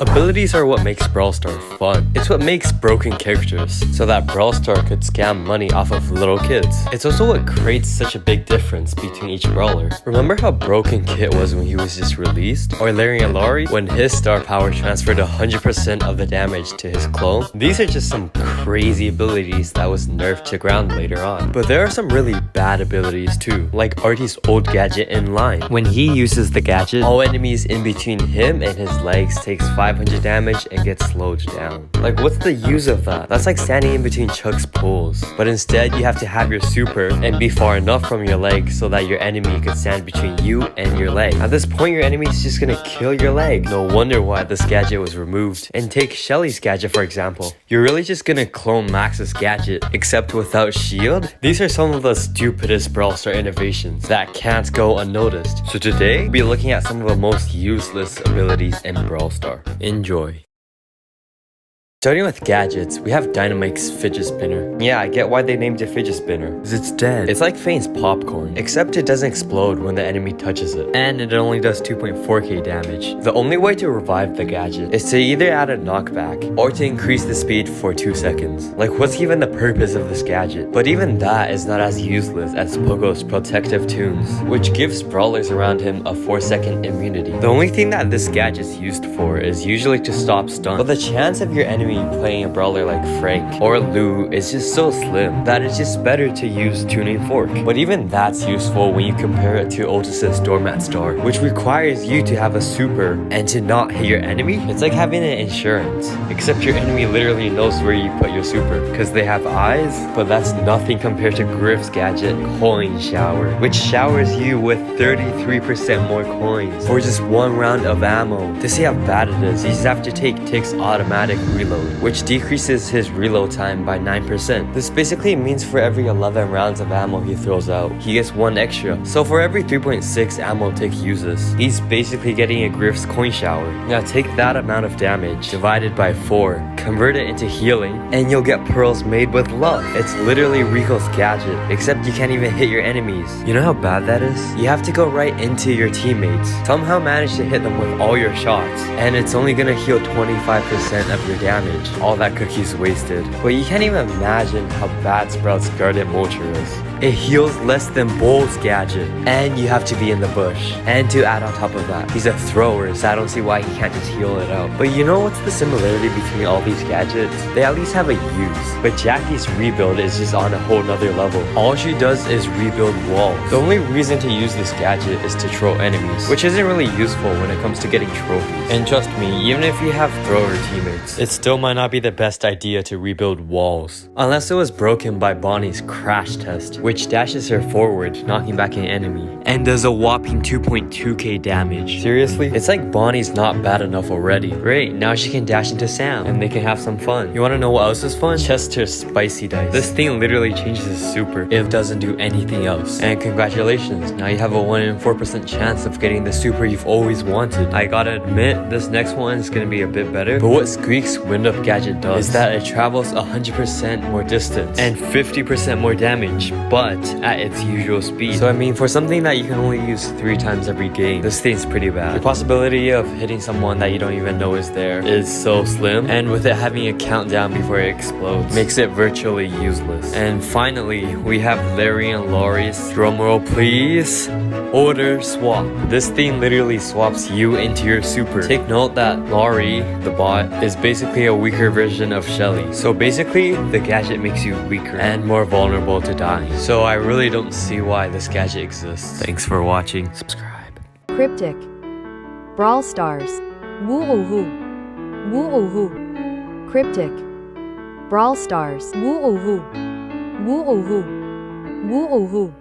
Abilities are what makes Brawlstar fun. It's what makes broken characters, so that Brawlstar could scam money off of little kids. It's also what creates such a big difference between each brawler. Remember how broken Kit was when he was just released? Or Larry and Laurie when his star power transferred 100% of the damage to his clone? These are just some crazy abilities that was nerfed to ground later on. But there are some really bad abilities too, like Artie's old gadget in line. When he uses the gadget, all enemies in between him and his legs takes 500 damage and gets slowed down. Like, what's the use of that? That's like standing in between Chuck's pulls. But instead, you have to have your super and be far enough from your leg so that your enemy could stand between you and your leg. At this point, your enemy is just gonna kill your leg. No wonder why this gadget was removed. And take Shelly's gadget for example. You're really just gonna clone Max's gadget, except without shield? These are some of the stupidest Brawlstar innovations that can't go unnoticed. So today, we'll be looking at some of the most useless abilities in Brawlstar. Enjoy. Starting with gadgets, we have Dynamite's fidget spinner. Yeah, I get why they named it fidget spinner, because it's dead. It's like Fane's popcorn, except it doesn't explode when the enemy touches it, and it only does 2.4k damage. The only way to revive the gadget is to either add a knockback, or to increase the speed for 2 seconds. Like, what's even the purpose of this gadget? But even that is not as useless as Pogo's protective tunes, which gives brawlers around him a 4-second immunity. The only thing that this gadget's used for is usually to stop stuns, but the chance of your enemy playing a brawler like Frank or Lou is just so slim that it's just better to use Tuning Fork. But even that's useful when you compare it to Otis's Doormat Star, which requires you to have a super and to not hit your enemy. It's like having an insurance, except your enemy literally knows where you put your super because they have eyes. But that's nothing compared to Griff's gadget, Coin Shower, which showers you with 33% more coins for just 1 round of ammo. To see how bad it is, you just have to take Tick's automatic reload, which decreases his reload time by 9%. This basically means for every 11 rounds of ammo he throws out, he gets 1 extra. So for every 3.6 ammo Tick uses, he's basically getting a Griff's Coin Shower. Now take that amount of damage divided by 4, convert it into healing, and you'll get pearls made with love. It's literally Rico's gadget, except you can't even hit your enemies. You know how bad that is? You have to go right into your teammates, somehow manage to hit them with all your shots, and it's only gonna heal 25% of your damage. All that cookie's wasted. But you can't even imagine how bad Sprout's Guarded Molcher is. It heals less than Bull's gadget, and you have to be in the bush. And to add on top of that, he's a thrower, so I don't see why he can't just heal it out. But you know what's the similarity between all these gadgets? They at least have a use. But Jackie's rebuild is just on a whole nother level. All she does is rebuild walls. The only reason to use this gadget is to troll enemies, which isn't really useful when it comes to getting trophies. And trust me, even if you have thrower teammates, it still might not be the best idea to rebuild walls, unless it was broken by Bonnie's crash test, which dashes her forward, knocking back an enemy, and does a whopping 2.2k damage. Seriously? It's like Bonnie's not bad enough already. Great, now she can dash into Sam, and they can have some fun. You wanna know what else is fun? Chester's Spicy Dice. This thing literally changes his super. It doesn't do anything else. And congratulations, now you have a 1 in 4% chance of getting the super you've always wanted. I gotta admit, this next one is gonna be a bit better, but what Squeak's wind-up gadget does is that it travels 100% more distance and 50% more damage, but at its usual speed. So I mean, for something that you can only use 3 times every game, this thing's pretty bad. The possibility of hitting someone that you don't even know is there is so slim, and with it having a countdown before it explodes makes it virtually useless. And finally, we have Larry and Laurie's, drumroll please, order swap. This thing literally swaps you into your super. Take note that Laurie, the bot, is basically a weaker version of Shelly. So basically, the gadget makes you weaker and more vulnerable to dying. So I really don't see why this gadget exists. Thanks for watching. Subscribe. Cryptic. Brawl Stars. Woo-oo-hoo. Woo-oo-hoo. Cryptic. Brawl Stars. Woo-oo-hoo. Woo-oo-hoo. Woo-oo-hoo.